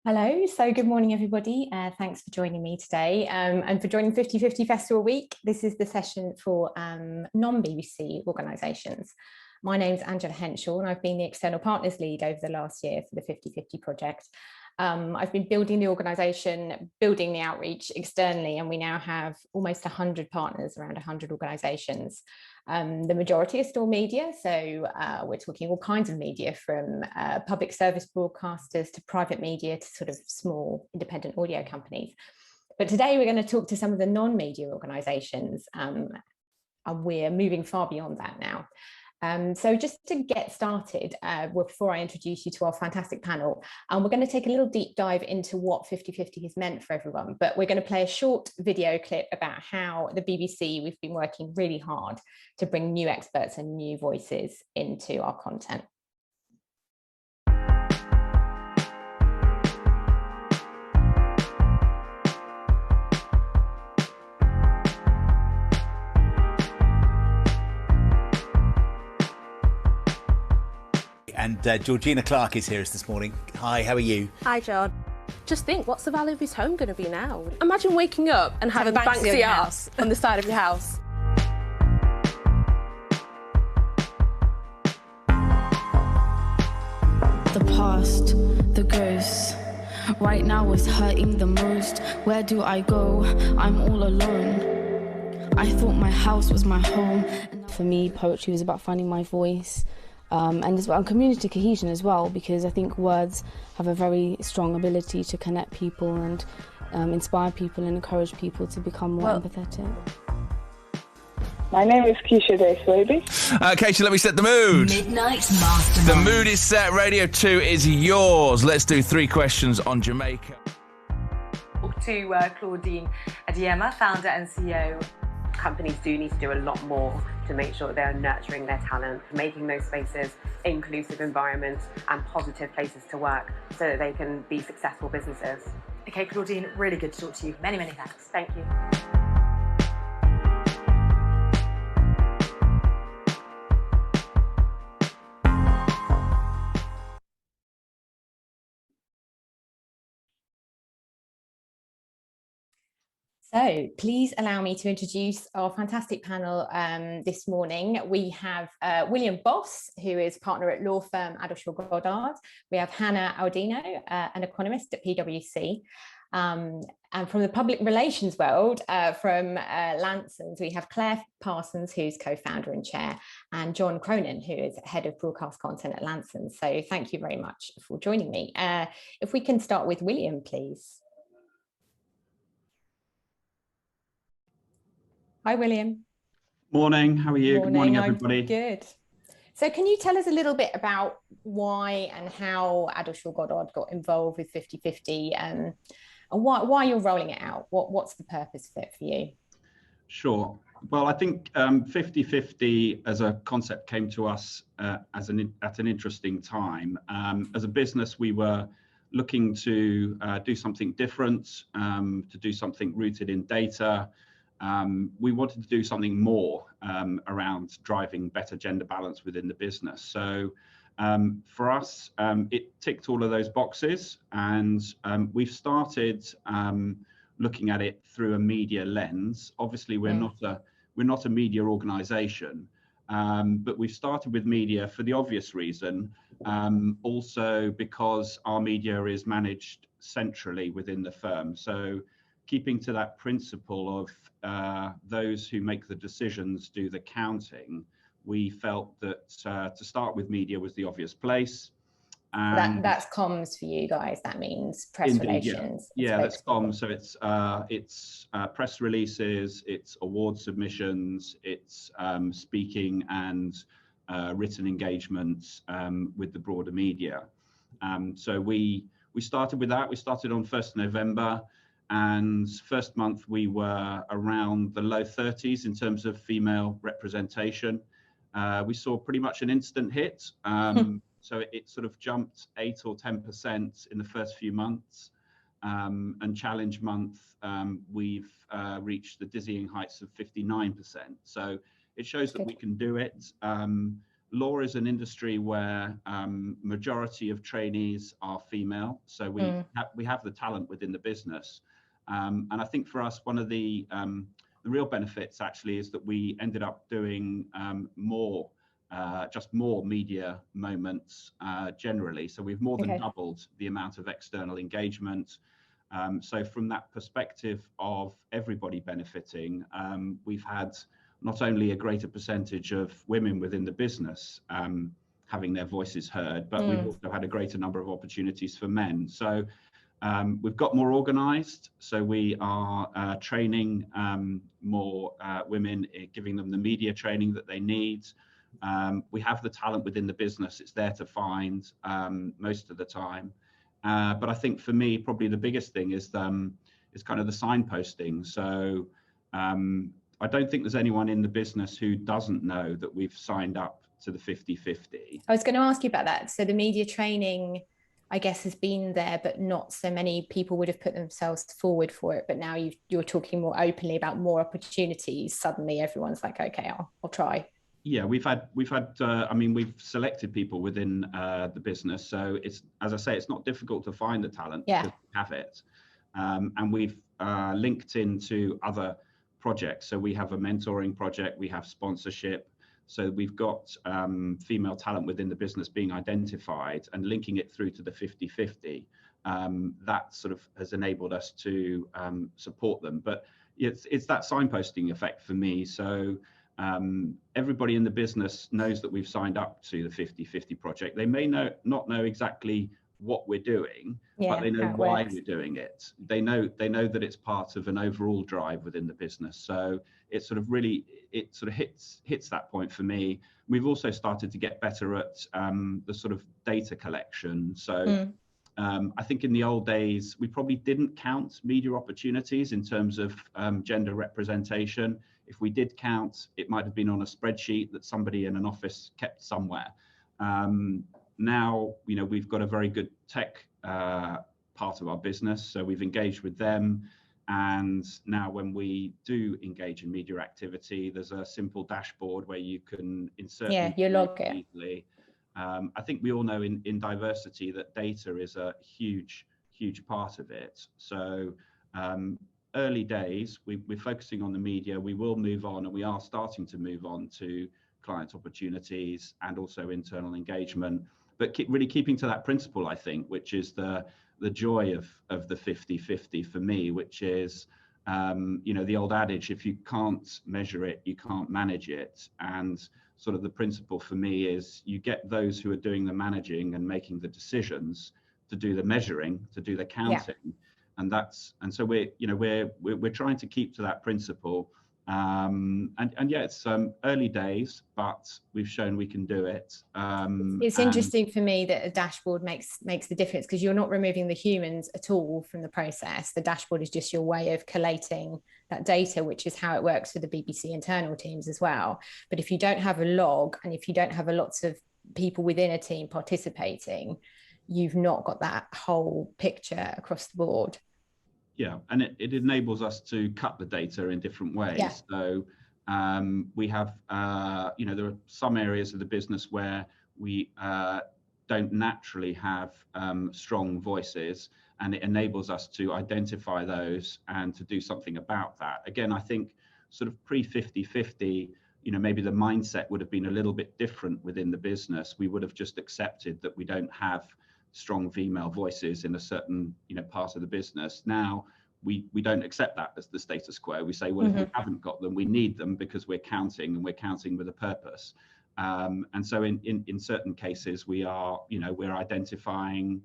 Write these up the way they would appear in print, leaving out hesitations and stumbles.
Hello, so good morning everybody. Thanks for joining me today and for joining 50/50 Festival Week. This is the session for non-BBC organisations. My name's Angela Henschel and I've been the External Partners Lead over the last year for the 50/50 project. I've been building the organisation, building the outreach externally, and we now have almost 100 partners, around 100 organisations. The majority are still media, so we're talking all kinds of media, from public service broadcasters to private media to sort of small independent audio companies. But today we're going to talk to some of the non-media organisations, and we're moving far beyond that now. So just to get started, before I introduce you to our fantastic panel, we're going to take a little deep dive into what 50/50 has meant for everyone, but we're going to play a short video clip about how the BBC, we've been working really hard to bring new experts and new voices into our content. And Georgina Clark is here this morning. Hi, how are you? Hi, John. Just think, what's the value of his home going to be now? Imagine waking up and having Banksy art on the side of your house. The past, the ghosts. Right now is hurting the most. Where do I go? I'm all alone. I thought my house was my home. For me, poetry was about finding my voice. And as well, and community cohesion as well, because I think words have a very strong ability to connect people and inspire people and encourage people to become more empathetic. My name is Keisha Day-Swaby. Keisha, let me set the mood. Midnight Mastermind. The mood is set. Radio 2 is yours. Let's do 3 questions on Jamaica. To Claudine Adiema, founder and CEO. Companies do need to do a lot more to make sure they're nurturing their talent, making those spaces inclusive environments and positive places to work so that they can be successful businesses. Okay, Claudine, really good to talk to you. Many, many thanks. Thank you. So please allow me to introduce our fantastic panel this morning. We have William Boss, who is partner at law firm Adelshaw Goddard. We have Hannah Aldino, an economist at PwC. And from the public relations world, from Lansons, we have Claire Parsons, who's co-founder and chair, and John Cronin, who is head of broadcast content at Lansons. So thank you very much for joining me. If we can start with William, please. Hi, William. Morning, how are you? Morning. Good morning, everybody. I'm good. So can you tell us a little bit about why and how Adelshaw Goddard got involved with 50/50 and why you're rolling it out? What's the purpose of it for you? Sure. Well, I think 50/50 as a concept came to us at an interesting time. As a business, we were looking to do something different, to do something rooted in data. We wanted to do something more around driving better gender balance within the business. So for us, it ticked all of those boxes, and we've started looking at it through a media lens. Obviously, we're not a media organization, but we've started with media for the obvious reason, also because our media is managed centrally within the firm. So keeping to that principle of those who make the decisions do the counting, we felt that to start with media was the obvious place. That's comms for you guys. That means press relations. Yeah, that's comms. So it's press releases, it's award submissions, it's speaking and written engagements with the broader media. So we started with that. We started on 1st November. And first month we were around the low 30s in terms of female representation. We saw pretty much an instant hit. So it sort of jumped 8 or 10% in the first few months. And challenge month, we've reached the dizzying heights of 59%. So it shows that we can do it. law is an industry where majority of trainees are female, so we have the talent within the business, and I think for us one of the real benefits actually is that we ended up doing more media moments generally. So we've more than doubled the amount of external engagement. So from that perspective of everybody benefiting, we've had not only a greater percentage of women within the business having their voices heard, but we've also had a greater number of opportunities for men. So we've got more organised. So we are training more women, giving them the media training that they need. We have the talent within the business. It's there to find most of the time. But I think for me, probably the biggest thing is kind of the signposting. So I don't think there's anyone in the business who doesn't know that we've signed up to the 50/50. I was going to ask you about that. So the media training, I guess, has been there, but not so many people would have put themselves forward for it. But now you're talking more openly about more opportunities. Suddenly everyone's like, okay, I'll try. Yeah, we've selected people within the business. So it's, as I say, it's not difficult to find the talent because we have it. And we've linked into other projects. So we have a mentoring project, we have sponsorship. So we've got female talent within the business being identified and linking it through to the 50/50. That sort of has enabled us to support them. But it's that signposting effect for me. So everybody in the business knows that we've signed up to the 50/50 project. They may not know exactly what we're doing, but they know why we're doing it. They know that it's part of an overall drive within the business. So it sort of hits that point for me. We've also started to get better at the sort of data collection. So I think in the old days, we probably didn't count media opportunities in terms of gender representation. If we did count, it might have been on a spreadsheet that somebody in an office kept somewhere. Now, we've got a very good tech part of our business, so we've engaged with them. And now when we do engage in media activity, there's a simple dashboard where you can insert you log it easily. I think we all know in diversity that data is a huge part of it. So early days, we're focusing on the media. We will move on, and we are starting to move on to client opportunities and also internal engagement, but really keeping to that principle, I think, which is the joy of the 50/50 for me, which is the old adage, if you can't measure it, you can't manage it. And sort of the principle for me is you get those who are doing the managing and making the decisions to do the measuring, to do the counting. And so we're trying to keep to that principle. It's early days, but we've shown we can do it. It's interesting for me that a dashboard makes the difference, because you're not removing the humans at all from the process. The dashboard is just your way of collating that data, which is how it works for the BBC internal teams as well. But if you don't have a log, and if you don't have lots of people within a team participating, you've not got that whole picture across the board. Yeah, and it enables us to cut the data in different ways. Yeah. So we have, there are some areas of the business where we don't naturally have strong voices, and it enables us to identify those and to do something about that. Again, I think sort of pre-50/50, maybe the mindset would have been a little bit different within the business. We would have just accepted that we don't have strong female voices in a certain part of the business. Now we don't accept that as the status quo. We say, well, if we haven't got them, we need them because we're counting, and we're counting with a purpose. And so in certain cases we are we're identifying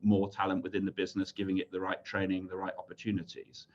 more talent within the business, giving it the right training, the right opportunities.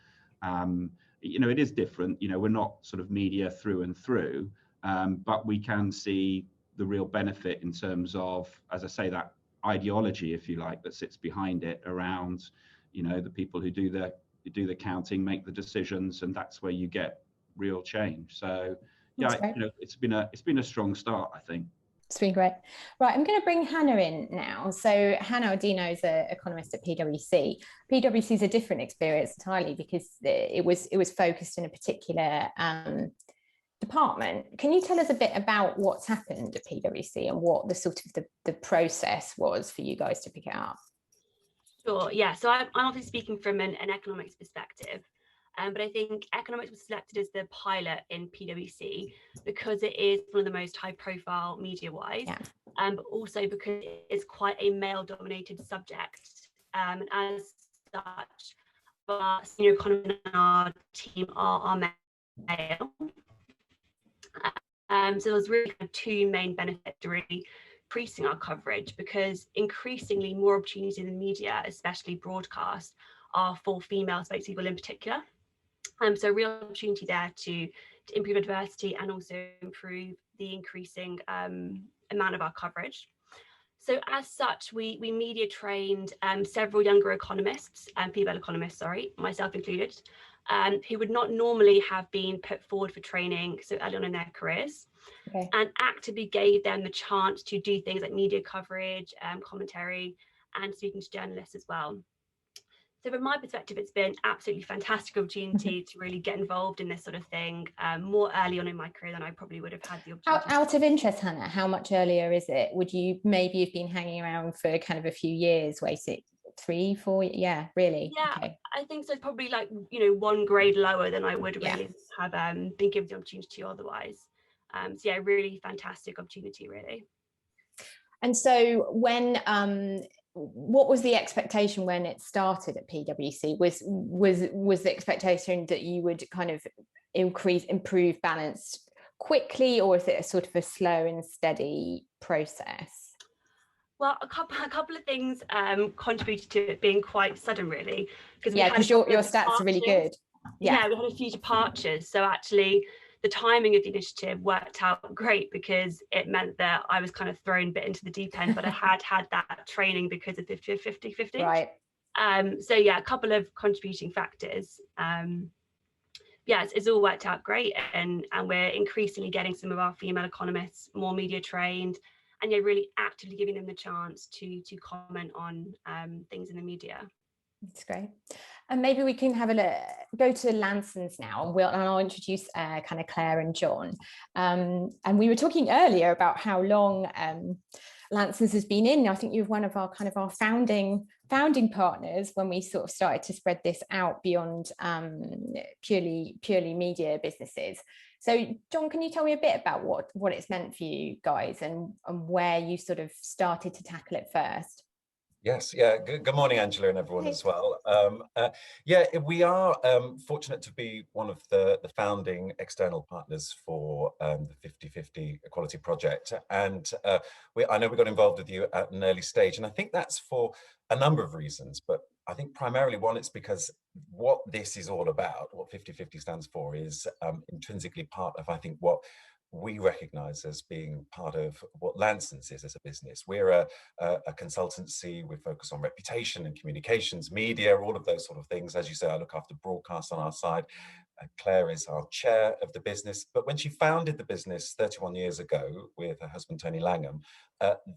It is different. We're not sort of media through and through, but we can see the real benefit in terms of, as I say, that ideology, if you like, that sits behind it around the people who do the counting, make the decisions, and that's where you get real change. So it's been a strong start, I think. It's been great. Right, I'm going to bring Hannah in now. So Hannah Odino is an economist at PwC. PwC is a different experience entirely, because it was focused in a particular department. Can you tell us a bit about what's happened at PwC and what the sort of the process was for you guys to pick it up? Sure, yeah. So I'm obviously speaking from an economics perspective, but I think economics was selected as the pilot in PwC because it is one of the most high-profile media-wise, but also because it's quite a male-dominated subject. And as such, our senior economists in our team are male. So there's really kind of two main benefits to really increasing our coverage, because increasingly more opportunities in the media, especially broadcast, are for female spokespeople in particular. So a real opportunity there to improve diversity and also improve the increasing amount of our coverage. So as such, we media trained several younger economists, female economists, sorry, myself included, who would not normally have been put forward for training so early on in their careers, and actively gave them the chance to do things like media coverage, commentary, and speaking to journalists as well. So from my perspective, it's been absolutely fantastic opportunity to really get involved in this sort of thing more early on in my career than I probably would have had the opportunity. Out of interest, Hannah, how much earlier is it? Would you maybe have been hanging around for kind of a few years, wait, 3, 4? Yeah, really? Yeah, okay. I think so. Probably like, one grade lower than I would really have been given the opportunity to otherwise. So yeah, really fantastic opportunity, really. And so when what was the expectation when it started at PwC? Was the expectation that you would kind of improve balance quickly, or is it a sort of a slow and steady process? Well, a couple of things contributed to it being quite sudden, really. Because your stats are really good. Yeah, we had a few departures. So actually, the timing of the initiative worked out great because it meant that I was kind of thrown a bit into the deep end, but I had that training because of 50-50. Right. So yeah, a couple of contributing factors. Yeah, it's all worked out great, and we're increasingly getting some of our female economists more media trained, and you're really actively giving them the chance to comment on things in the media. That's great. And maybe we can have go to Lansons now, and I'll introduce kind of Claire and John. And we were talking earlier about how long Lansons has been in. I think you're one of our founding partners when we sort of started to spread this out beyond purely media businesses. So John, can you tell me a bit about what it's meant for you guys and where you sort of started to tackle it first? Yes, yeah. Good morning, Angela, and everyone as well. Yeah, we are fortunate to be one of the founding external partners for the 50-50 Equality Project. And I know we got involved with you at an early stage, and I think that's for a number of reasons. But I think primarily one, it's because what this is all about, what 50-50 stands for, is intrinsically part of, I think, what we recognize as being part of what Lansons is as a business. We're a consultancy. We focus on reputation and communications, media, all of those sort of things. As you say, I look after broadcast on our side. Claire is our chair of the business. But when she founded the business 31 years ago with her husband, Tony Langham,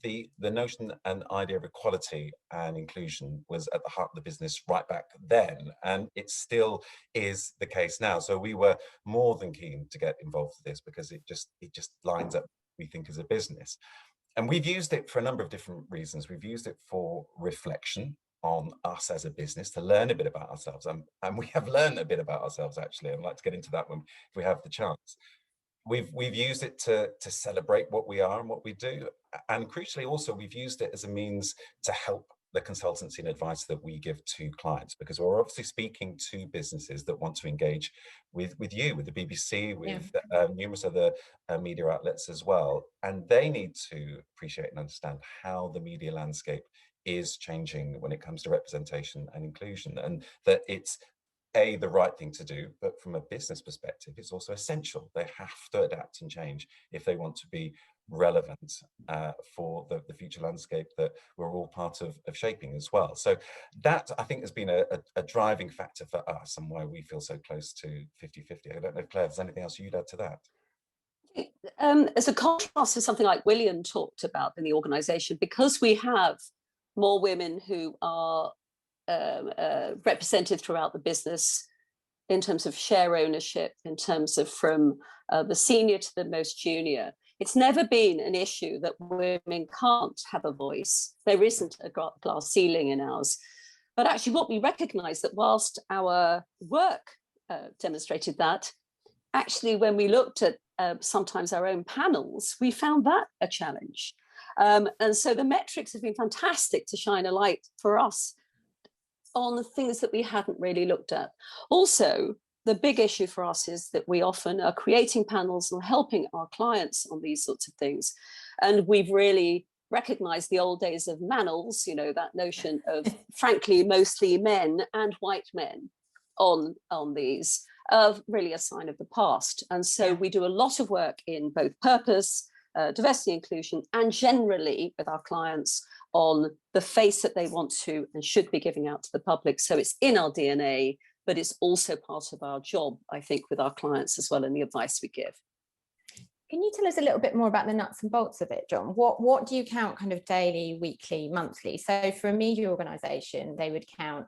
the notion and idea of equality and inclusion was at the heart of the business right back then. And it still is the case now. So we were more than keen to get involved with this because it just lines up, we think, as a business. And we've used it for a number of different reasons. We've used it for reflection on us as a business, to learn a bit about ourselves. And we have learned a bit about ourselves, actually. I'd like to get into that if we have the chance. We've used it to celebrate what we are and what we do. And crucially, also, we've used it as a means to help the consultancy and advice that we give to clients, because we're obviously speaking to businesses that want to engage with you, with the BBC, with numerous other media outlets as well. And they need to appreciate and understand how the media landscape is changing when it comes to representation and inclusion, and that it's the right thing to do, but from a business perspective, it's also essential. They have to adapt and change if they want to be relevant for the future landscape that we're all part of shaping as well. So that, I think, has been a driving factor for us and why we feel so close to 50-50. I don't know, Claire, if there's anything else you'd add to that? As a contrast to something like William talked about in the organisation, because we have more women who are represented throughout the business in terms of share ownership, in terms of from the senior to the most junior. It's never been an issue that women can't have a voice. There isn't a glass ceiling in ours. But actually what we recognise that whilst our work demonstrated that, actually when we looked at sometimes our own panels, we found that a challenge. And so the metrics have been fantastic to shine a light for us on the things that we hadn't really looked at. Also, the big issue for us is that we often are creating panels and helping our clients on these sorts of things. And we've really recognized the old days of manels, you know, that notion of, frankly, mostly men and white men on these, of really a sign of the past. And so we do a lot of work in both purpose, diversity, inclusion, and generally with our clients on the face that they want to and should be giving out to the public. So it's in our DNA, but it's also part of our job, I think, with our clients as well, and the advice we give. Can you tell us a little bit more about the nuts and bolts of it, John? What do you count kind of daily, weekly, monthly? So for a media organisation, they would count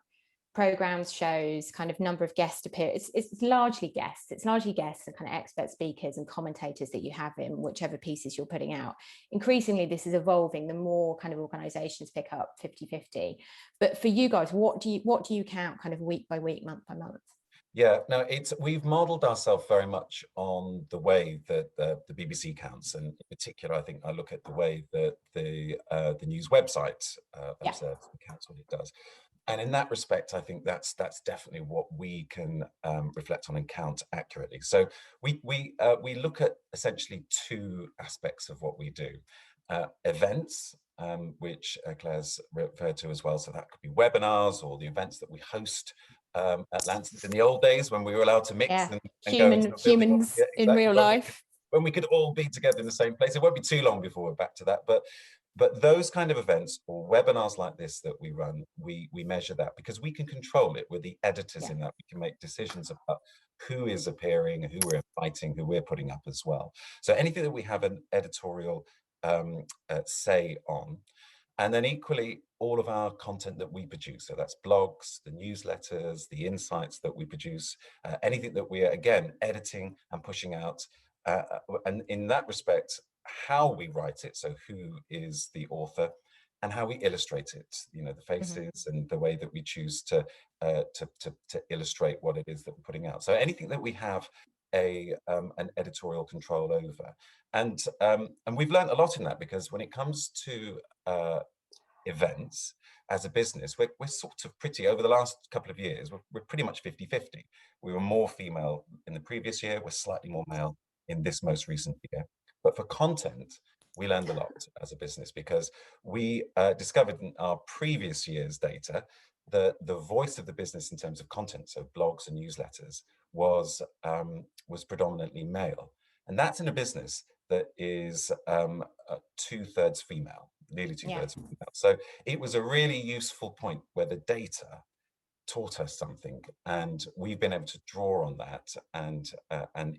programs, shows, kind of number of guest appearances. It's largely guests. It's largely guests and kind of expert speakers and commentators that you have in whichever pieces you're putting out. Increasingly, this is evolving. The more kind of organisations pick up 50-50. But for you guys, what do you count kind of week by week, month by month? Yeah, no, we've modelled ourselves very much on the way that the BBC counts, and in particular, I think I look at the way that the news website observes and counts what it does. And in that respect, I think that's definitely what we can reflect on and count accurately. So we look at essentially two aspects of what we do: events, which Claire's referred to as well. So that could be webinars or the events that we host at Lancet in the old days when we were allowed to mix and humans in real life. When we could all be together in the same place. It won't be too long before we're back to that, but those kind of events or webinars like this that we run, we measure that because we can control it. We're the editors in that. We can make decisions about who is appearing, who we're inviting, who we're putting up as well. So anything that we have an editorial say on. And then equally, all of our content that we produce, so that's blogs, the newsletters, the insights that we produce, anything that we are, again, editing and pushing out. And in that respect, how we write it, so who is the author, and how we illustrate it, you know, the faces and the way that we choose to illustrate what it is that we're putting out. So anything that we have an editorial control over. And we've learned a lot in that, because when it comes to events as a business, we're sort of pretty, over the last couple of years, we're pretty much 50-50. We were more female in the previous year, we're slightly more male in this most recent year. But for content, we learned a lot as a business, because we discovered in our previous year's data that the voice of the business in terms of content, so blogs and newsletters, was predominantly male. And that's in a business that is 2/3 female, nearly 2/3 female. So it was a really useful point where the data taught us something, and we've been able to draw on that and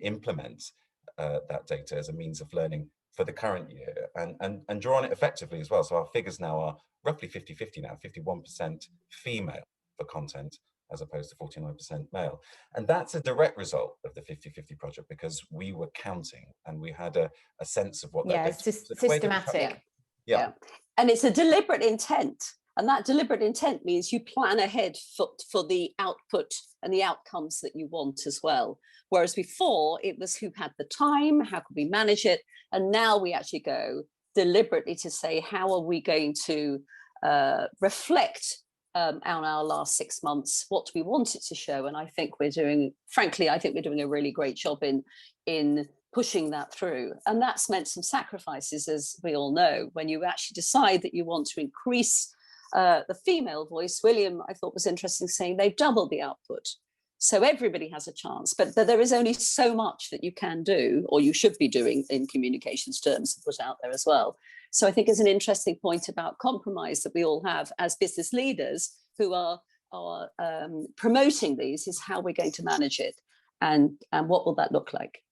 implement that data as a means of learning for the current year, and draw on it effectively as well. So our figures now are roughly 50-50 now, 51% female for content, as opposed to 49% male. And that's a direct result of the 50-50 project, because we were counting and we had a sense of what that it's just systematic. Yeah. And it's a deliberate intent. And that deliberate intent means you plan ahead for the output and the outcomes that you want as well. Whereas before it was who had the time, how could we manage it? And now we actually go deliberately to say, how are we going to reflect on our last 6 months, what do we want it to show? And I think we're doing, frankly, I think we're doing a really great job in pushing that through. And that's meant some sacrifices, as we all know, when you actually decide that you want to increase the female voice. William, I thought, was interesting, saying they've doubled the output. So everybody has a chance, but there is only so much that you can do, or you should be doing in communications terms, to put out there as well. So I think it's an interesting point about compromise that we all have as business leaders who are promoting these, is how we're going to manage it, and what will that look like.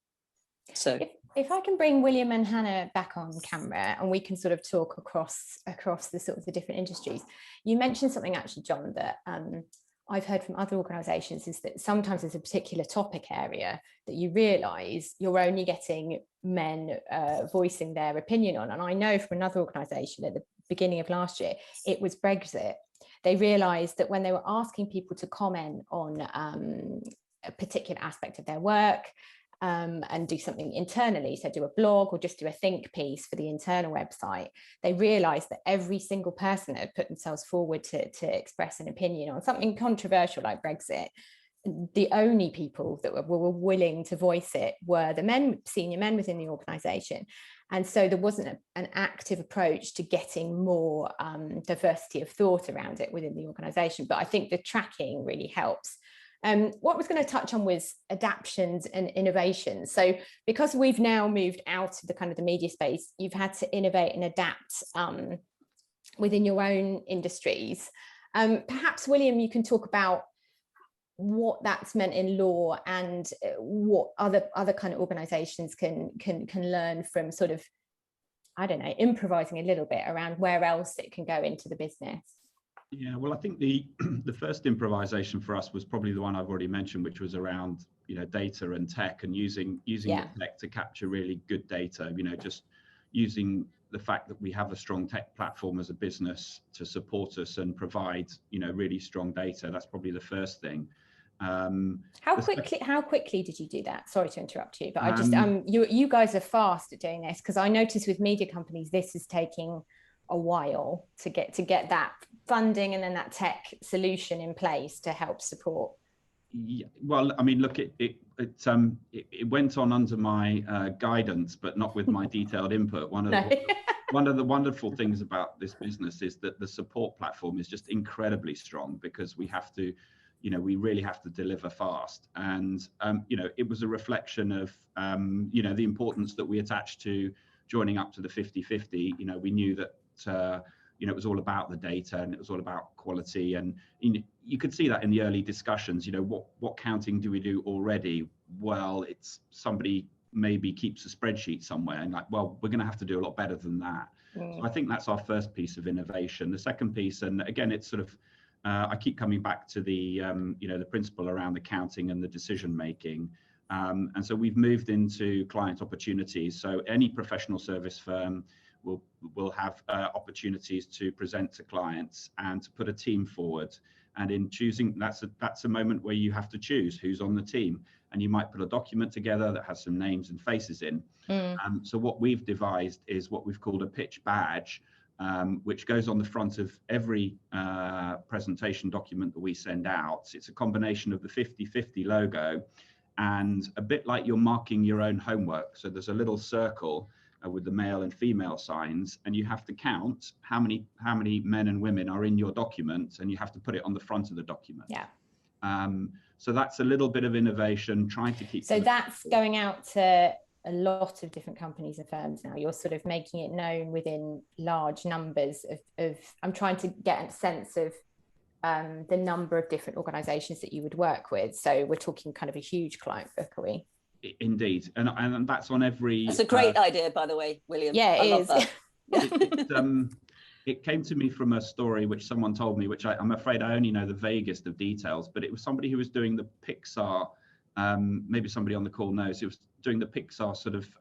So if I can bring William and Hannah back on camera, and we can sort of talk across the sort of the different industries. You mentioned something actually, John, that I've heard from other organisations is that sometimes there's a particular topic area that you realise you're only getting men voicing their opinion on. And I know from another organisation at the beginning of last year, it was Brexit. They realised that when they were asking people to comment on a particular aspect of their work, and do something internally, so do a blog or just do a think piece for the internal website, they realised that every single person that had put themselves forward to express an opinion on something controversial like Brexit, the only people that were willing to voice it were the men, senior men within the organisation. And so there wasn't an active approach to getting more diversity of thought around it within the organisation. But I think the tracking really helps. What I was going to touch on was adaptations and innovations. So because we've now moved out of the kind of the media space, you've had to innovate and adapt within your own industries. Perhaps, William, you can talk about what that's meant in law and what other kind of organisations can learn from sort of, I don't know, improvising a little bit around where else it can go into the business. Yeah, well, I think the first improvisation for us was probably the one I've already mentioned, which was around, data and tech, and using the tech to capture really good data. Just using the fact that we have a strong tech platform as a business to support us and provide, really strong data. That's probably the first thing. How quickly did you do that? Sorry to interrupt you, but I just you guys are fast at doing this, because I notice with media companies this is taking a while to get that funding and then that tech solution in place to help support. Yeah, well, I mean, look, it went on under my guidance, but not with my detailed input. One of the wonderful things about this business is that the support platform is just incredibly strong, because we have to, we really have to deliver fast. And it was a reflection of the importance that we attached to joining up to the 50/50. We knew that it was all about the data, and it was all about quality, and you could see that in the early discussions. What counting do we do already? Well, it's somebody maybe keeps a spreadsheet somewhere, and well, we're going to have to do a lot better than that. So I think that's our first piece of innovation. The second piece, and again, it's sort of I keep coming back to the the principle around the counting and the decision making. And so we've moved into client opportunities. So any professional service firm will have opportunities to present to clients and to put a team forward. And in choosing, that's a moment where you have to choose who's on the team, and you might put a document together that has some names and faces in. So what we've devised is what we've called a pitch badge, which goes on the front of every presentation document that we send out. It's a combination of the 50/50 logo and a bit like you're marking your own homework. So there's a little circle with the male and female signs, and you have to count how many men and women are in your document, and you have to put it on the front of the document. Yeah. So that's a little bit of innovation, trying to keep. So that's going out to a lot of different companies and firms now. You're sort of making it known within large numbers of I'm trying to get a sense of the number of different organisations that you would work with. So we're talking kind of a huge client book, are we? Indeed, and that's on every. That's a great idea, by the way, William. Yeah, it is. It came to me from a story which someone told me, which I'm afraid I only know the vaguest of details, but it was somebody who was doing the Pixar. Maybe somebody on the call knows. It was doing the Pixar sort of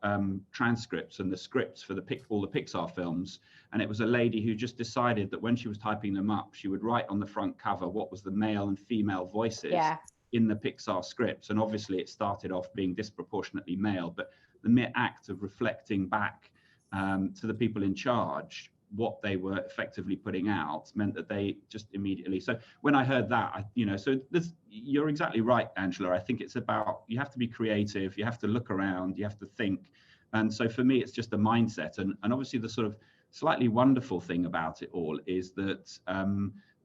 transcripts and the scripts for all the Pixar films, and it was a lady who just decided that when she was typing them up, she would write on the front cover what was the male and female voices. Yeah. In the Pixar scripts, and obviously it started off being disproportionately male, but the mere act of reflecting back to the people in charge what they were effectively putting out meant that they just immediately. So when I heard that, you're exactly right, Angela. I think it's about, you have to be creative, you have to look around, you have to think, and so for me it's just a mindset. And obviously the sort of slightly wonderful thing about it all is that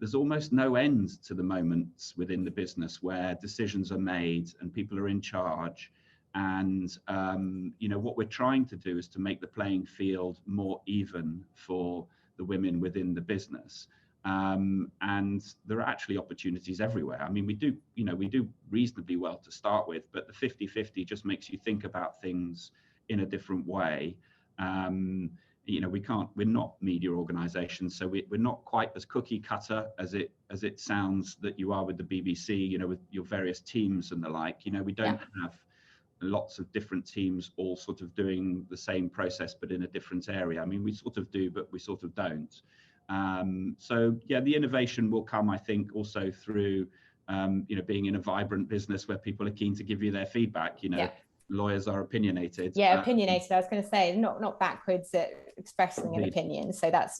there's almost no end to the moments within the business where decisions are made and people are in charge. And, what we're trying to do is to make the playing field more even for the women within the business. And there are actually opportunities everywhere. I mean, we do reasonably well to start with, but the 50/50 just makes you think about things in a different way. we're not media organizations, so we're not quite as cookie cutter as it sounds that you are with the BBC, with your various teams and the like. We don't have lots of different teams all sort of doing the same process but in a different area. I mean, we sort of do, but we sort of don't. So yeah, the innovation will come, I think, also through being in a vibrant business where people are keen to give you their feedback. Lawyers are opinionated. Opinionated. I was going to say, not backwards at expressing an opinion. So that's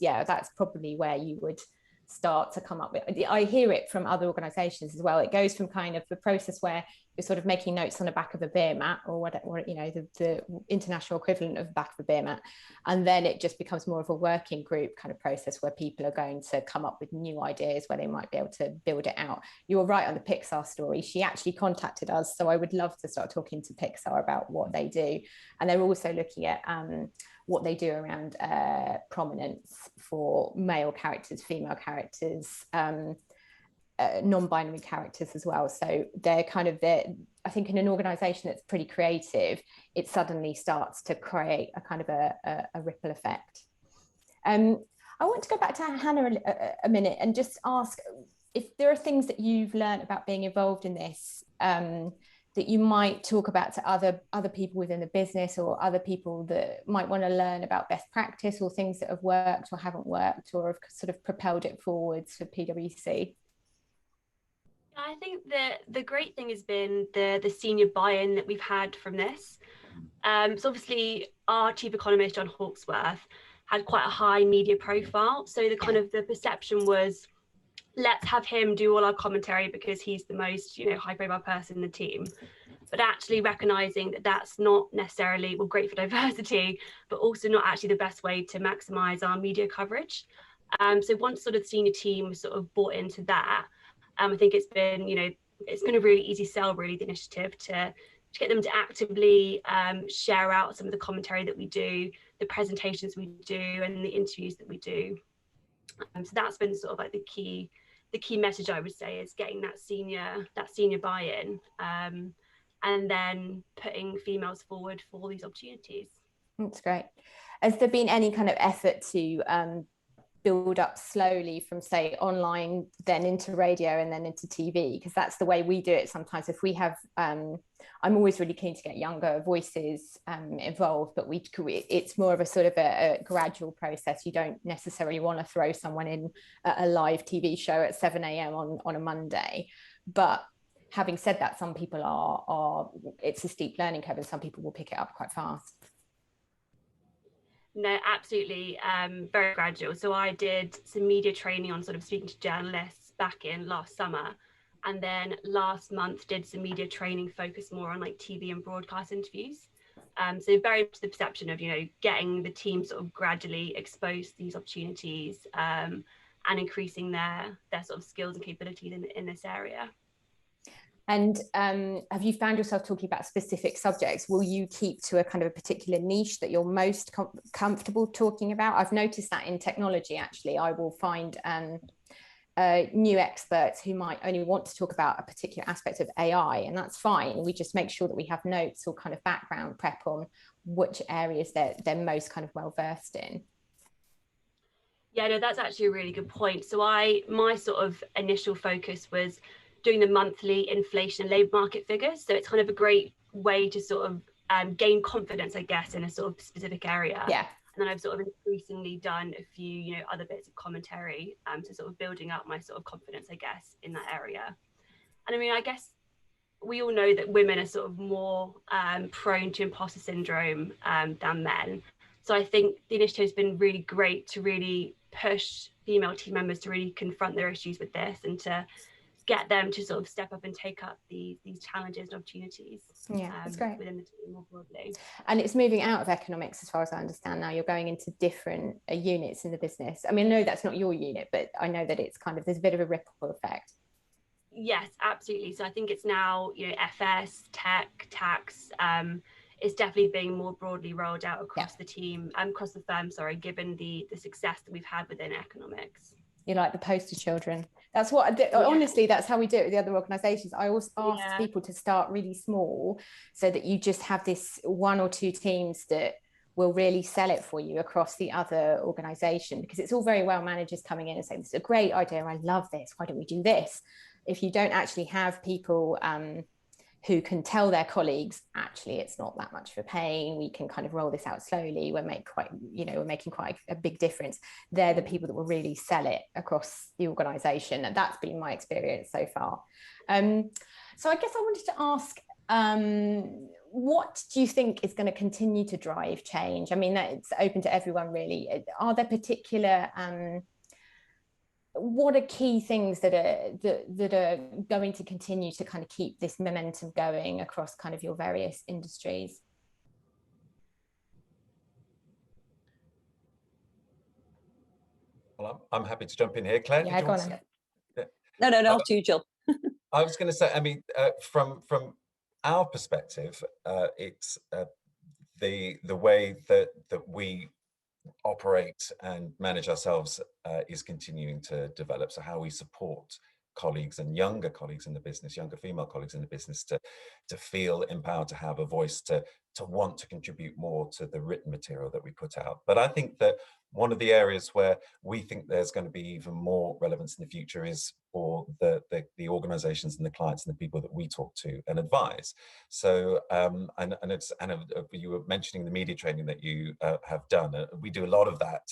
probably where you would start to come up with. I hear it from other organizations as well. It goes from kind of the process where you're sort of making notes on the back of a beer mat, or whatever, the international equivalent of the back of a beer mat, and then it just becomes more of a working group kind of process where people are going to come up with new ideas where they might be able to build it out. You were right on the Pixar story. She actually contacted us, so I would love to start talking to Pixar about what they do, and they're also looking at what they do around prominence for male characters, female characters, non-binary characters as well. So they're kind of I think in an organization that's pretty creative, it suddenly starts to create a kind of a ripple effect. I want to go back to Hannah a minute and just ask if there are things that you've learned about being involved in this that you might talk about to other people within the business, or other people that might want to learn about best practice, or things that have worked or haven't worked, or have sort of propelled it forwards for PwC. I think that the great thing has been the senior buy-in that we've had from this. So obviously our chief economist, John Hawksworth, had quite a high media profile. So the kind of the perception was, let's have him do all our commentary because he's the most, high profile person in the team. But actually recognizing that that's not necessarily, well, great for diversity, but also not actually the best way to maximize our media coverage. So once sort of the senior team was sort of bought into that, I think it's been a really easy sell, really, the initiative to get them to actively share out some of the commentary that we do, the presentations we do, and the interviews that we do. So that's been sort of like the key message, I would say, is getting that senior buy-in, and then putting females forward for all these opportunities. That's great. Has there been any kind of effort to build up slowly from, say, online, then into radio, and then into TV? Because that's the way we do it sometimes. If we have, I'm always really keen to get younger voices involved, but it's more of a sort of a gradual process. You don't necessarily want to throw someone in a live TV show at 7 a.m. on a Monday. But having said that, some people are it's a steep learning curve, and some people will pick it up quite fast. No, absolutely, very gradual. So I did some media training on sort of speaking to journalists back in last summer, and then last month did some media training focused more on like TV and broadcast interviews. So very much the perception of, getting the team sort of gradually exposed to these opportunities, and increasing their sort of skills and capabilities in this area. And have you found yourself talking about specific subjects? Will you keep to a kind of a particular niche that you're most comfortable talking about? I've noticed that in technology, actually, I will find new experts who might only want to talk about a particular aspect of AI, and that's fine. We just make sure that we have notes or kind of background prep on which areas they're most kind of well versed in. Yeah, no, that's actually a really good point. So my sort of initial focus was doing the monthly inflation and labour market figures. So it's kind of a great way to sort of gain confidence, I guess, in a sort of specific area. Yeah. And then I've sort of increasingly done a few, other bits of commentary to sort of building up my sort of confidence, I guess, in that area. And I mean, I guess we all know that women are sort of more prone to imposter syndrome than men. So I think the initiative has been really great to really push female team members to really confront their issues with this, and to get them to sort of step up and take up these challenges and opportunities. Yeah, that's great. Within the team more broadly. And it's moving out of economics, as far as I understand now. You're going into different units in the business. I mean, no, that's not your unit, but I know that it's kind of, there's a bit of a ripple effect. Yes, absolutely. So I think it's now, FS, tech, tax, is definitely being more broadly rolled out across the team, across the firm, given the success that we've had within economics. You're like the poster children. That's what, honestly, that's how we do it with the other organisations. I always ask people to start really small, so that you just have this one or two teams that will really sell it for you across the other organization, because it's all very well managers coming in and saying, this is a great idea, I love this, why don't we do this? If you don't actually have people who can tell their colleagues, actually, it's not that much of a pain, we can kind of roll this out slowly, we're making quite a big difference, they're the people that will really sell it across the organization. And that's been my experience so far. So I guess I wanted to ask, what do you think is going to continue to drive change? I mean, it's open to everyone, really. Are there particular, what are key things that are going to continue to kind of keep this momentum going across kind of your various industries? Well, I'm happy to jump in here. Claire, yeah, did you want to... No, to you, Jill. I was going to say, I mean, from our perspective, it's the way that we operate and manage ourselves is continuing to develop. So how we support colleagues and younger colleagues in the business, younger female colleagues in the business, to feel empowered, to have a voice, to want to contribute more to the written material that we put out. But I think that one of the areas where we think there's going to be even more relevance in the future is for the organizations and the clients and the people that we talk to and advise. So and you were mentioning the media training that you have done. We do a lot of that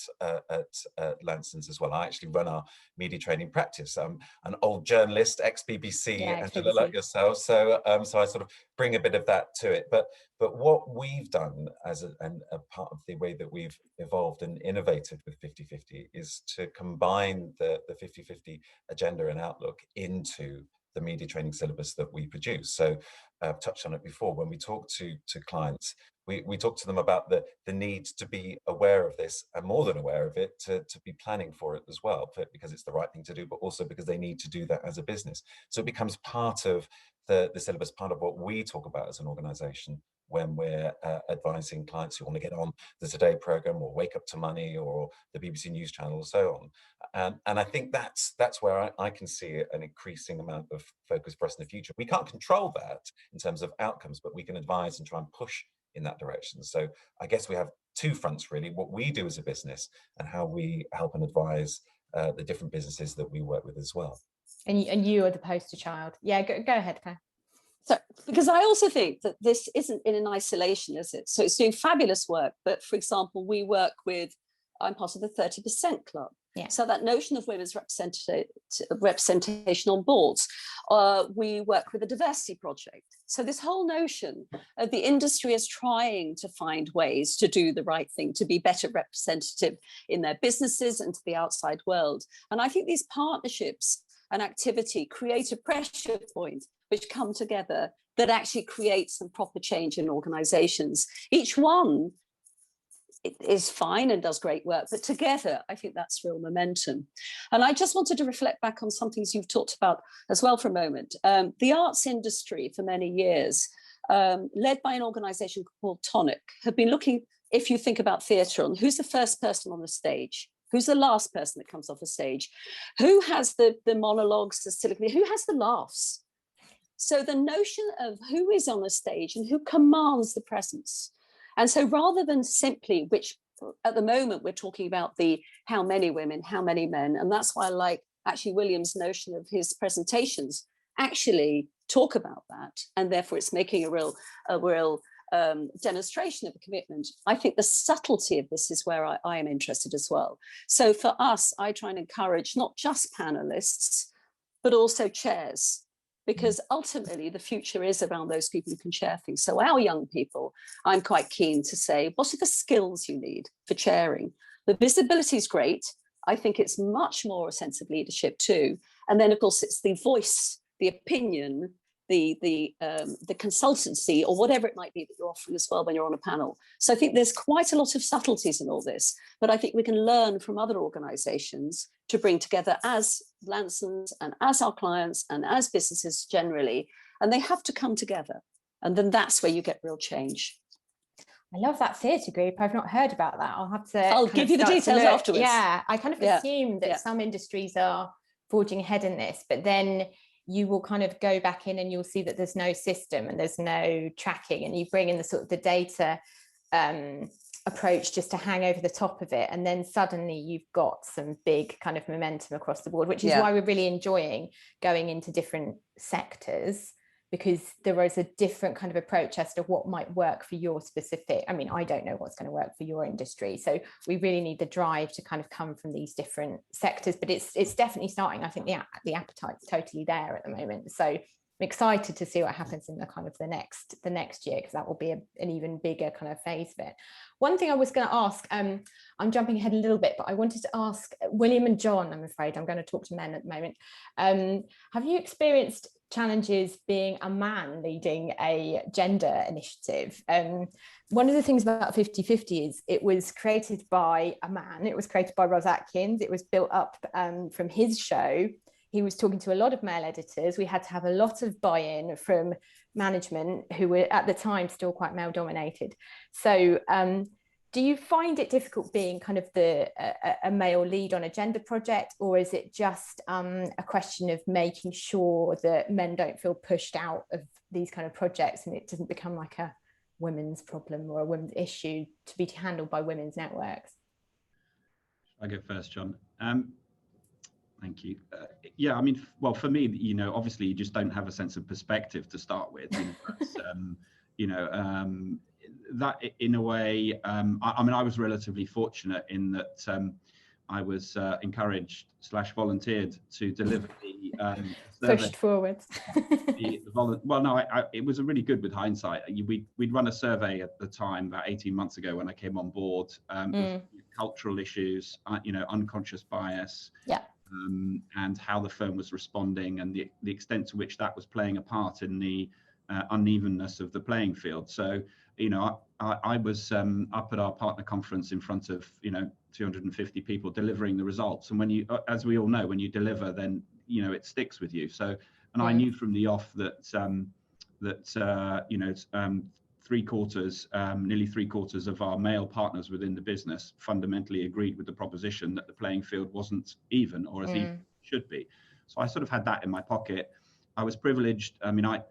at Lansons as well. I actually run our media training practice. I'm an old journalist, ex-BBC, Angela, like yourself. So so I sort of bring a bit of that to it. But what we've done as a part of the way that we've evolved and innovated with 50/50 is to combine the 50/50 agenda and outlook into the media training syllabus that we produce. So I've touched on it before. When we talk to clients, we talk to them about the need to be aware of this, and more than aware of it, to be planning for it as well, because it's the right thing to do, but also because they need to do that as a business. So it becomes part of the syllabus, part of what we talk about as an organization when we're advising clients who want to get on the Today program or Wake Up to Money or the BBC News Channel and so on. And I think that's where I can see an increasing amount of focus for us in the future. We can't control that in terms of outcomes, but we can advise and try and push in that direction. So I guess we have two fronts, really: what we do as a business and how we help and advise the different businesses that we work with as well. And you are the poster child. Yeah, go ahead, Claire. So, because I also think that this isn't in an isolation, is it? So it's doing fabulous work. But for example, we work with, I'm part of the 30% Club. Yeah. So that notion of women's representation on boards, we work with the Diversity Project. So this whole notion of the industry is trying to find ways to do the right thing, to be better representative in their businesses and to the outside world. And I think these partnerships and activity create a pressure point which come together that actually creates some proper change in organizations. Each one is fine and does great work, but together I think that's real momentum. And I just wanted to reflect back on some things you've talked about as well for a moment. The arts industry for many years, led by an organization called Tonic, have been looking, if you think about theatre, on who's the first person on the stage, who's the last person that comes off the stage, who has the monologues, the soliloquy, who has the laughs. So the notion of who is on the stage and who commands the presence. And so rather than simply, which at the moment we're talking about the how many women, how many men, and that's why I like actually William's notion of his presentations actually talk about that, and therefore it's making a real demonstration of a commitment. I think the subtlety of this is where I am interested as well. So for us, I try and encourage not just panelists, but also chairs, because ultimately the future is around those people who can share things. So our young people, I'm quite keen to say, what are the skills you need for chairing? The visibility is great. I think it's much more a sense of leadership too. And then of course it's the voice, the opinion, the consultancy, or whatever it might be that you're offering as well when you're on a panel. So I think there's quite a lot of subtleties in all this, but I think we can learn from other organizations to bring together as Lansons and as our clients and as businesses generally, and they have to come together. And then that's where you get real change. I love that theatre group. I've not heard about that. I'll give you the details afterwards. Yeah, I kind of assume that some industries are forging ahead in this, but then you will kind of go back in and you'll see that there's no system and there's no tracking, and you bring in the sort of the data approach just to hang over the top of it, and then suddenly you've got some big kind of momentum across the board, which is why we're really enjoying going into different sectors, because there is a different kind of approach as to what might work for your specific. I mean, I don't know what's going to work for your industry, so we really need the drive to kind of come from these different sectors, but it's definitely starting. I think the appetite's totally there at the moment, so I'm excited to see what happens in the kind of the next year, because that will be an even bigger kind of phase of it. One thing I was going to ask, I'm jumping ahead a little bit, but I wanted to ask William and John, I'm afraid I'm going to talk to men at the moment. Have you experienced challenges being a man leading a gender initiative? One of the things about 50/50 is it was created by a man. It was created by Ross Atkins. It was built up from his show. He was talking to a lot of male editors. We had to have a lot of buy-in from management, who were at the time still quite male dominated. So do you find it difficult being kind of a male lead on a gender project, or is it just a question of making sure that men don't feel pushed out of these kind of projects and it doesn't become like a women's problem or a women's issue to be handled by women's networks? I'll go first, John. Thank you. Yeah, I mean, well, for me, you know, obviously you just don't have a sense of perspective to start with. That in a way, I mean, I was relatively fortunate in that I was encouraged / volunteered to deliver the pushed forward. Well, no, it was really good with hindsight. We'd run a survey at the time about 18 months ago when I came on board, of cultural issues, unconscious bias. Yeah. And how the firm was responding, and the extent to which that was playing a part in the unevenness of the playing field. So, I was up at our partner conference in front of 250 people delivering the results. And when you, as we all know, when you deliver, then it sticks with you. So, and I knew from the off that nearly three quarters of our male partners within the business fundamentally agreed with the proposition that the playing field wasn't even, or as even it should be. So I sort of had that in my pocket. I was privileged. I mean, I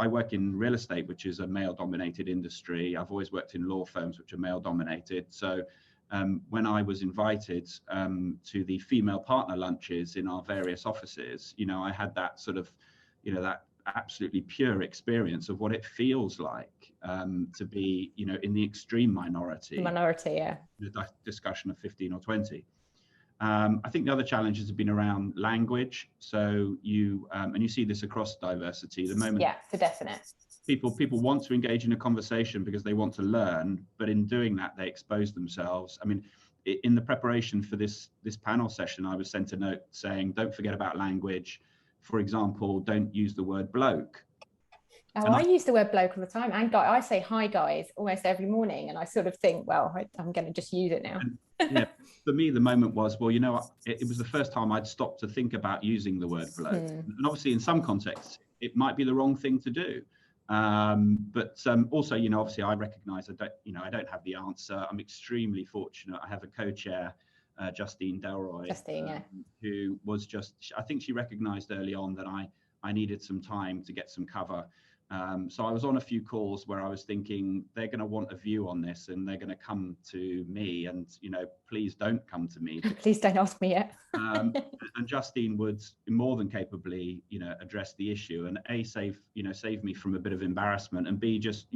work in real estate, which is a male-dominated industry. I've always worked in law firms, which are male-dominated. So when I was invited to the female partner lunches in our various offices, I had that sort of, that absolutely pure experience of what it feels like to be, in the extreme minority. Yeah. The discussion of 15 or 20. I think the other challenges have been around language. So and you see this across diversity. The moment, yeah, for definite. People want to engage in a conversation because they want to learn, but in doing that, they expose themselves. I mean, in the preparation for this panel session, I was sent a note saying, don't forget about language. For example, don't use the word bloke. Oh, I use the word bloke all the time. And guy, I say hi guys almost every morning, and I sort of think, well, I'm going to just use it now. Yeah, for me, the moment was, well, it was the first time I'd stopped to think about using the word bloke. And obviously, in some contexts, it might be the wrong thing to do. But also, obviously, I recognise I don't have the answer. I'm extremely fortunate. I have a co-chair, Justine Delroy, who was I think she recognised early on that I needed some time to get some cover. So I was on a few calls where I was thinking they're going to want a view on this, and they're going to come to me, and please don't come to me. Please don't ask me yet. And Justine would more than capably, address the issue, and A, save me from a bit of embarrassment, and B, just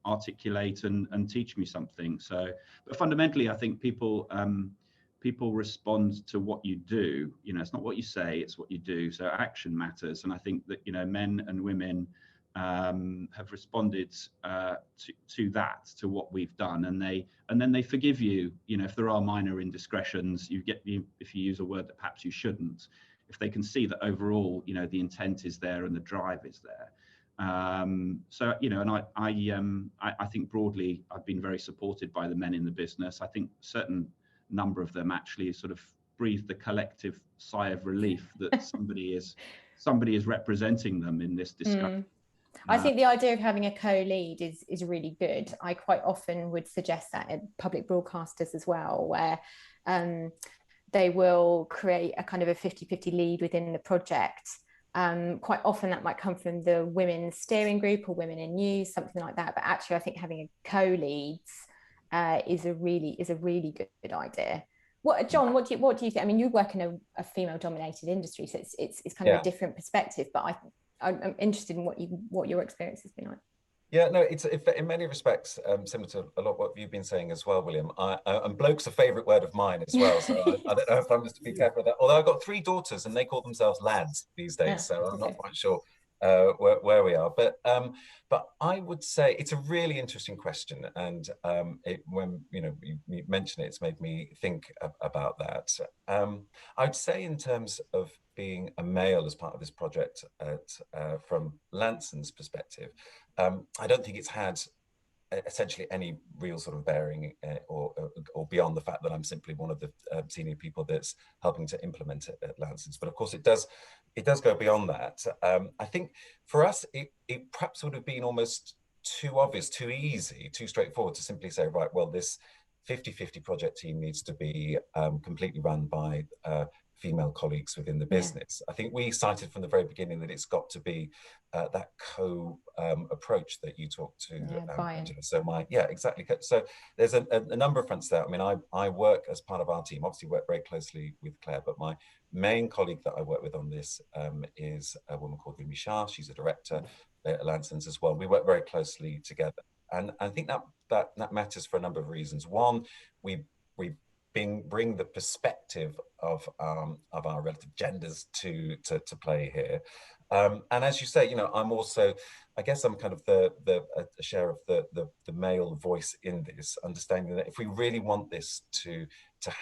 articulate and teach me something. So, but fundamentally, I think people respond to what you do. It's not what you say, it's what you do. So action matters. And I think that, men and women have responded to what we've done. And then they forgive you, if there are minor indiscretions, if you use a word that perhaps you shouldn't, if they can see that overall, the intent is there and the drive is there. So, and I think broadly, I've been very supported by the men in the business. I think certain number of them actually sort of breathed the collective sigh of relief that somebody is representing them in this discussion. I think the idea of having a co-lead is really good. I quite often would suggest that in public broadcasters as well, where they will create a kind of a 50/50 lead within the project. Quite often that might come from the women's steering group or women in news, something like that. But actually, I think having a co-leads is a really good idea. John, what do you think? I mean, you work in a female-dominated industry, so it's kind of a different perspective. But I'm interested in what your experience has been like. Yeah, no, it's in many respects similar to a lot of what you've been saying as well, William. And bloke's a favourite word of mine as well, so I don't know if I'm just to be careful with that. Although I've got 3 daughters and they call themselves lads these days, so I'm not quite sure where we are. But I would say it's a really interesting question, and when you mention it, it's made me think about that. I'd say in terms of being a male as part of this project, from Lanson's perspective, I don't think it's had essentially any real sort of bearing or beyond the fact that I'm simply one of the senior people that's helping to implement it at Lanson's. But of course, it does go beyond that. I think for us, it perhaps would have been almost too obvious, too easy, too straightforward to simply say, right, well, this 50-50 project team needs to be completely run by female colleagues within the business. I think we cited from the very beginning that it's got to be that approach that you talked to, Angela. So exactly. So there's a number of fronts there. I mean, I work as part of our team, obviously work very closely with Claire, but my main colleague that I work with on this is a woman called Rumi Shah. She's a director at Lanson's as well. We work very closely together. And I think that matters for a number of reasons. One, we bring the perspective of our relative genders to play here, and as you say, I'm also, I guess, I'm kind of the share of the male voice in this, understanding that if we really want this to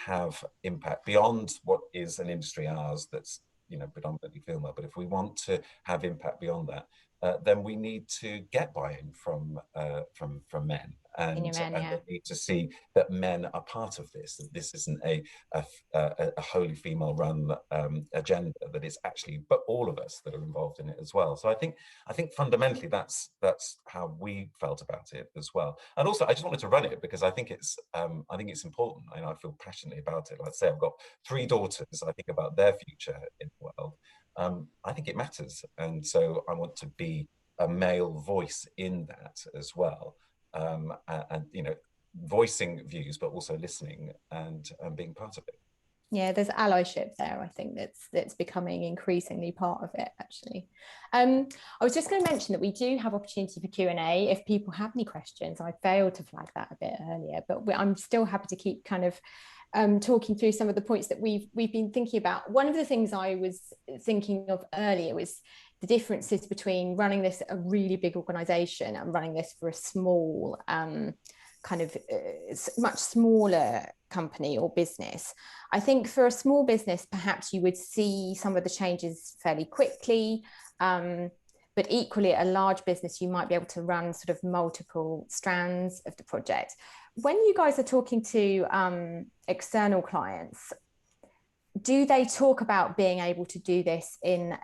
have impact beyond what is an industry ours that's predominantly female, but if we want to have impact beyond that, then we need to get buy-in from men, and they need to see that men are part of this. That this isn't a wholly female-run agenda. That it's actually, but all of us that are involved in it as well. So I think fundamentally that's how we felt about it as well. And also, I just wanted to run it because I think it's important. I feel passionately about it. Like I say, I've got 3 daughters. I think about their future in the world. I think it matters, and so I want to be a male voice in that as well, and voicing views, but also listening and being part of it. Yeah, there's allyship there. I think that's becoming increasingly part of it, actually. I was just going to mention that we do have opportunity for Q&A if people have any questions. I failed to flag that a bit earlier, but I'm still happy to keep kind of talking through some of the points that we've been thinking about. One of the things I was thinking of earlier was the differences between running this a really big organization and running this for a small much smaller company or business. I think for a small business, perhaps you would see some of the changes fairly quickly, but equally at a large business, you might be able to run sort of multiple strands of the project. When you guys are talking to external clients, do they talk about being able to do this in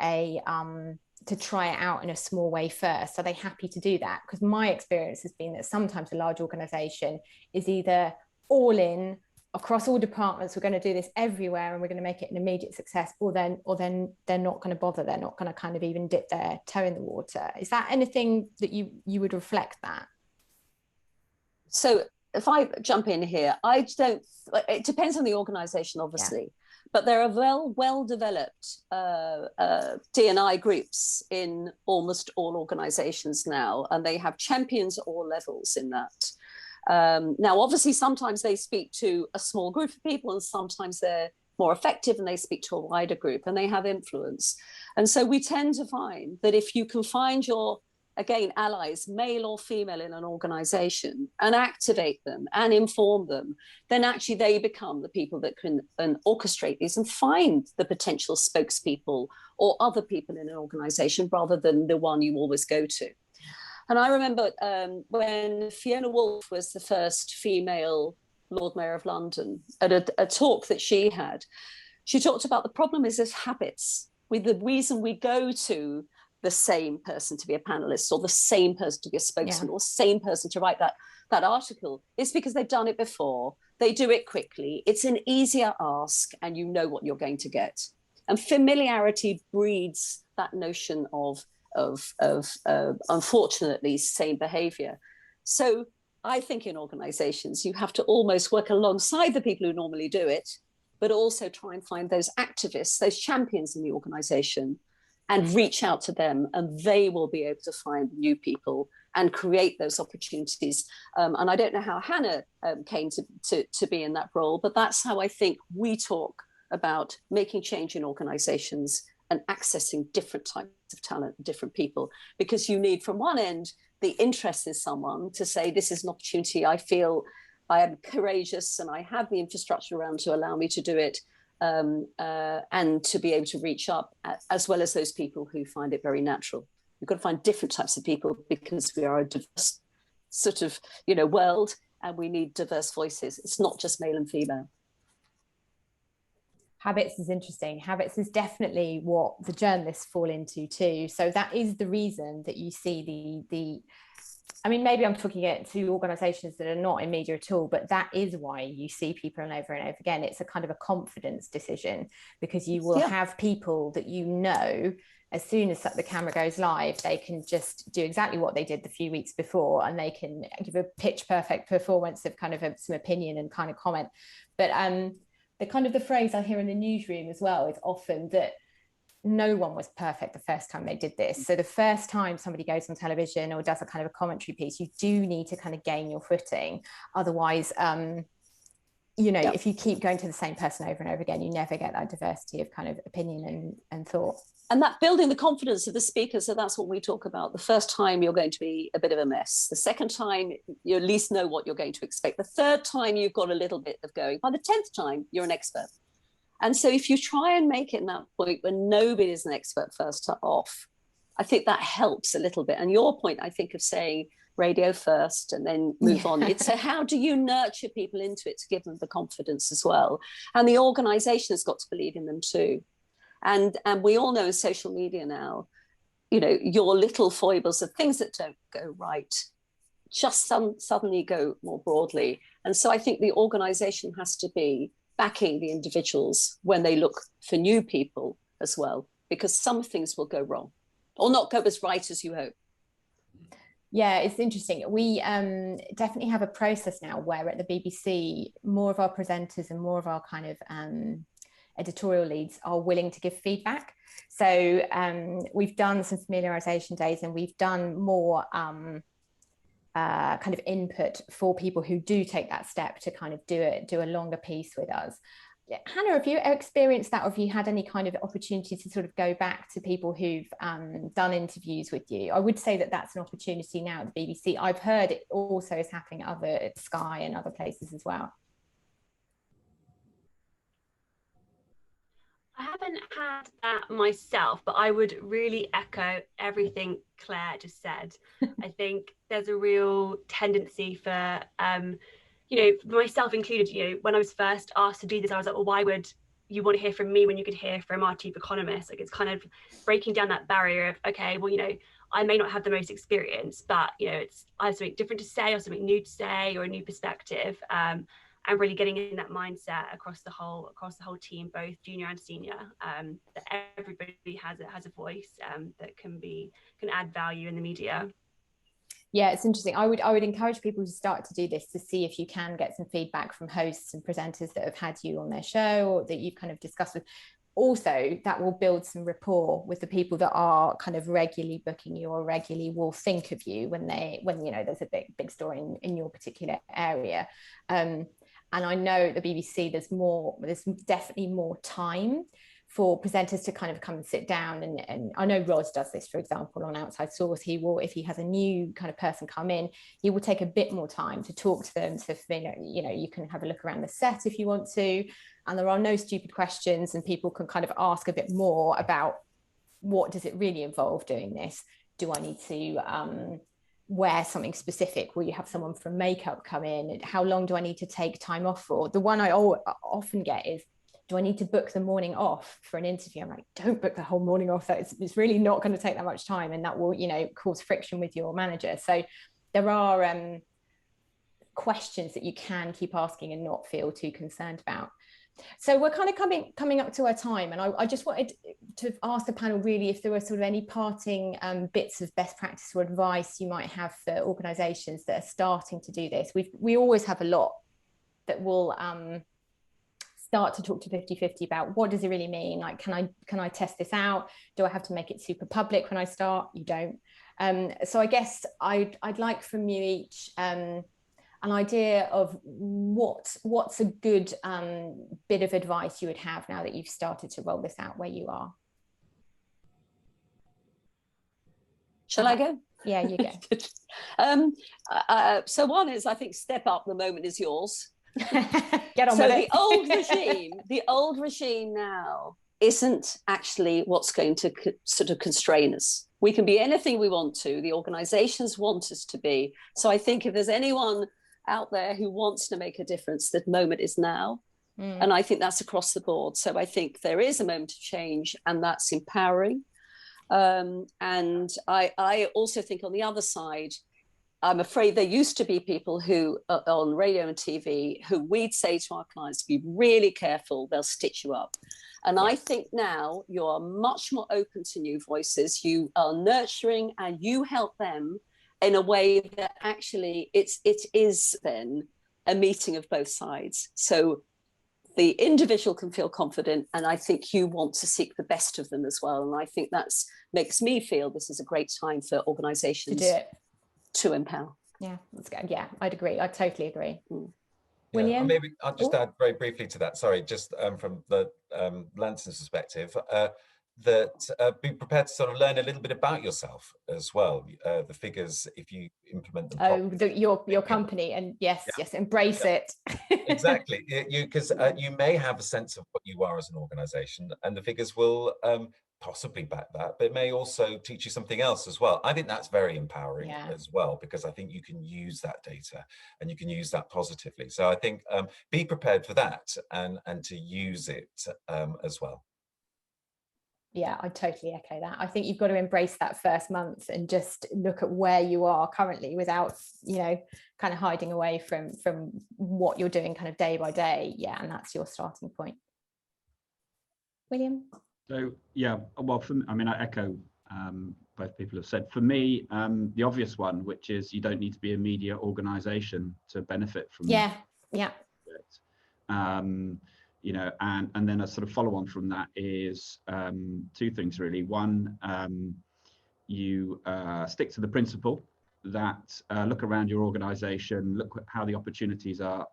to try it out in a small way first? Are they happy to do that? Because my experience has been that sometimes a large organization is either all in across all departments, we're going to do this everywhere and we're going to make it an immediate success, or then they're not going to bother, they're not going to kind of even dip their toe in the water. Is that anything that you would reflect that? So if I jump in here, it depends on the organization, obviously, but there are well-developed D&I groups in almost all organizations now, and they have champions at all levels in that. Now, obviously, sometimes they speak to a small group of people, and sometimes they're more effective and they speak to a wider group and they have influence. And so we tend to find that if you can find your, again, allies, male or female in an organization, and activate them and inform them, then actually they become the people that can orchestrate these and find the potential spokespeople or other people in an organization rather than the one you always go to. And I remember when Fiona Woolf was the first female Lord Mayor of London, at a talk that she had, she talked about the problem is of habits. With the reason we go to the same person to be a panelist, or the same person to be a spokesman, or same person to write that article, is because they've done it before. They do it quickly. It's an easier ask, and you know what you're going to get. And familiarity breeds that notion of unfortunately same behavior. So I think in organizations, you have to almost work alongside the people who normally do it, but also try and find those activists, those champions in the organization, and reach out to them, and they will be able to find new people and create those opportunities. And I don't know how Hannah came to be in that role, but that's how I think we talk about making change in organizations and accessing different types of talent, different people, because you need from one end the interest in someone to say, this is an opportunity, I feel I am courageous and I have the infrastructure around to allow me to do it, and to be able to reach up, as well as those people who find it very natural. We've got to find different types of people because we are a diverse sort of, world, and we need diverse voices. It's not just male and female. Habits is interesting. Habits is definitely what the journalists fall into too. So that is the reason that you see the I mean, maybe I'm talking it to organizations that are not in media at all, but that is why you see people over and over again. It's a kind of a confidence decision, because you will have people that as soon as the camera goes live, they can just do exactly what they did the few weeks before, and they can give a pitch perfect performance of kind of some opinion and kind of comment. But the phrase I hear in the newsroom as well is often that no one was perfect the first time they did this. So the first time somebody goes on television or does a kind of a commentary piece, you do need to kind of gain your footing. Otherwise, if you keep going to the same person over and over again, you never get that diversity of kind of opinion and thought. And that building the confidence of the speaker. So that's what we talk about. The first time you're going to be a bit of a mess. The second time you at least know what you're going to expect. The third time you've got a little bit of going. By the 10th time, you're an expert. And so if you try and make it in that point when nobody is an expert first off, I think that helps a little bit. And your point, I think, of saying radio first and then move on. It's how do you nurture people into it to give them the confidence as well? And the organization has got to believe in them too. And we all know in social media now, your little foibles of things that don't go right just suddenly go more broadly. And so I think the organization has to be backing the individuals when they look for new people as well, because some things will go wrong or not go as right as you hope. Yeah, it's interesting. We definitely have a process now where at the BBC, more of our presenters and more of our kind of editorial leads are willing to give feedback. So we've done some familiarisation days, and we've done more kind of input for people who do take that step to kind of do a longer piece with us. Hannah, have you experienced that, or have you had any kind of opportunity to sort of go back to people who've done interviews with you? I would say that that's an opportunity now at the BBC. I've heard it also is happening at Sky and other places as well. I haven't had that myself, but I would really echo everything Claire just said. I think there's a real tendency for, myself included, when I was first asked to do this, I was like, well, why would you want to hear from me when you could hear from our chief economist? Like, it's kind of breaking down that barrier of, okay, well, I may not have the most experience, but, I have something different to say or something new to say or a new perspective. And really getting in that mindset across the whole team, both junior and senior, that everybody has a voice that can add value in the media. Yeah, it's interesting. I would encourage people to start to do this, to see if you can get some feedback from hosts and presenters that have had you on their show or that you've kind of discussed with. Also, that will build some rapport with the people that are kind of regularly booking you or regularly will think of you when there's a big story in your particular area. And I know at the BBC there's definitely more time for presenters to kind of come and sit down. And I know Rod does this, for example, on Outside Source. He will, if he has a new kind of person come in, he will take a bit more time to talk to them. So, you can have a look around the set if you want to. And there are no stupid questions, and people can kind of ask a bit more about what does it really involve doing this? Do I need to wear something specific? Will you have someone from makeup come in? How long do I need to take time off for? The one I often get is, do I need to book the morning off for an interview? I'm like, don't book the whole morning off. It's really not going to take that much time, and that will, cause friction with your manager. So there are questions that you can keep asking and not feel too concerned about. So we're kind of coming up to our time, and I just wanted to ask the panel really if there were sort of any parting bits of best practice or advice you might have for organisations that are starting to do this. We always have a lot that will start to talk to 50-50 about what does it really mean? Like, can I test this out? Do I have to make it super public when I start? You don't. So I guess I'd like from you each an idea of what's a good bit of advice you would have now that you've started to roll this out where you are. Shall I go? Yeah, you go. So one is, I think, step up, the moment is yours. Get on with it. The old regime now isn't actually what's going to sort of constrain us. We can be anything we want to. The organizations want us to be. So I think if there's anyone out there who wants to make a difference, the moment is now. And I think that's across the board. So I think there is a moment of change, and that's empowering. And I also think on the other side, I'm afraid there used to be people who on radio and TV who we'd say to our clients to be really careful, they'll stitch you up. And I think now you're much more open to new voices. You are nurturing and you help them in a way that actually it is then a meeting of both sides. So the individual can feel confident, and I think you want to seek the best of them as well. And I think that's makes me feel this is a great time for organizations to do it, to empower. Yeah, that's good. Yeah, I'd agree. I totally agree. Yeah, maybe I'll just add very briefly to that. Sorry, just from the Lanson's perspective, that be prepared to sort of learn a little bit about yourself as well. The figures, if you implement them properly. Your company, and yes, embrace it. Exactly, because you may have a sense of what you are as an organisation, and the figures will possibly back that, but it may also teach you something else as well. I think that's very empowering as well, because I think you can use that data and you can use that positively. So I think be prepared for that and to use it as well. Yeah, I totally echo that. I think you've got to embrace that first month and just look at where you are currently without, kind of hiding away from what you're doing kind of day by day. Yeah, and that's your starting point. William? So, yeah, well, I echo both people have said. For me, the obvious one, which is you don't need to be a media organisation to benefit from it. And then a sort of follow on from that is two things really. One, you stick to the principle that look around your organisation, look at how the opportunities are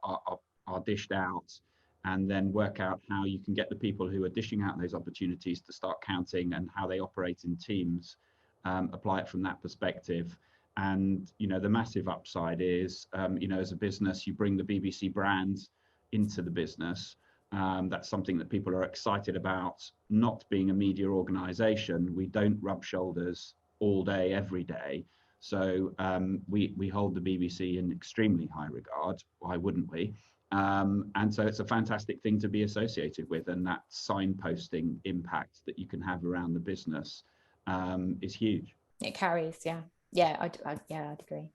dished out, and then work out how you can get the people who are dishing out those opportunities to start counting and how they operate in teams, apply it from that perspective. And, the massive upside is, as a business, you bring the BBC brand into the business. That's something that people are excited about, not being a media organisation. We don't rub shoulders all day, every day. So we hold the BBC in extremely high regard. Why wouldn't we? And so it's a fantastic thing to be associated with, and that signposting impact that you can have around the business is huge. It carries, I'd agree.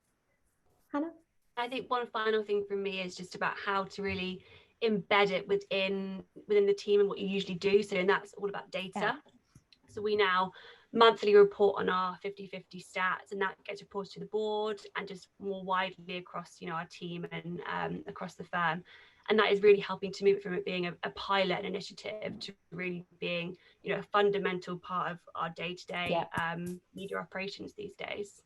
Hannah? I think one final thing from me is just about how to really embed it within the team and what you usually do. So, and that's all about data. Yeah. So we now monthly report on our 50-50 stats, and that gets reported to the board and just more widely across our team and across the firm. And that is really helping to move it from it being a pilot initiative to really being a fundamental part of our day-to-day media operations these days.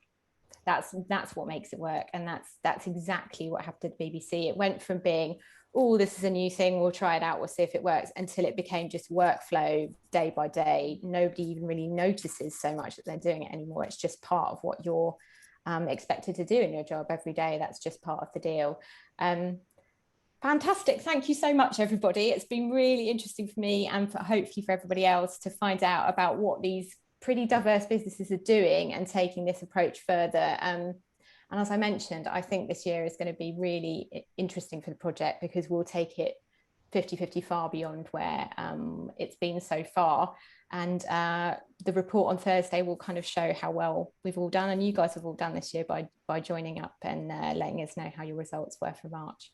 That's what makes it work, and that's exactly what happened at the BBC. It went from being, oh, this is a new thing, we'll try it out, we'll see if it works, until it became just workflow day by day. Nobody even really notices so much that they're doing it anymore. It's just part of what you're expected to do in your job every day. That's just part of the deal. Fantastic. Thank you so much, everybody. It's been really interesting for me and hopefully for everybody else to find out about what these pretty diverse businesses are doing and taking this approach further. And as I mentioned, I think this year is going to be really interesting for the project, because we'll take it 50-50 far beyond where it's been so far. And the report on Thursday will kind of show how well we've all done, and you guys have all done this year by joining up and letting us know how your results were for March.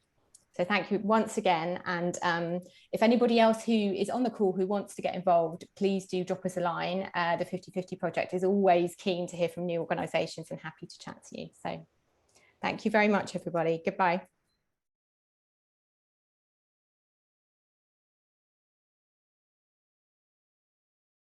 So thank you once again. And if anybody else who is on the call who wants to get involved, please do drop us a line. The 50/50 project is always keen to hear from new organisations and happy to chat to you. So thank you very much, everybody. Goodbye.